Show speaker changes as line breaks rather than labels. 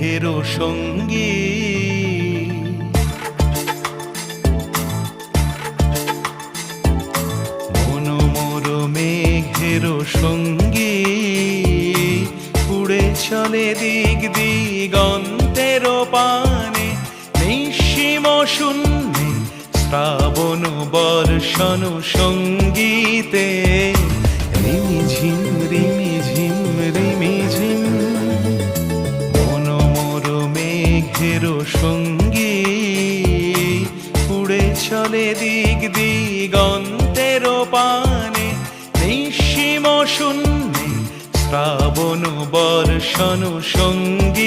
মেঘের সঙ্গী। মন মোর মেঘের সঙ্গী, উড়ে চলে দিক দিগন্তের পানে, নিঃসীম শূন্যে শ্রাবণ বর্ষণ সঙ্গীতে। রিমিঝিম রিমিঝিম রিমিঝিম, মন মোর মেঘের সঙ্গী, উড়ে চলে দিক দিগন্তের পানে, নিঃসীম শূন্যে শ্রাবণ বর্ষণ সঙ্গী।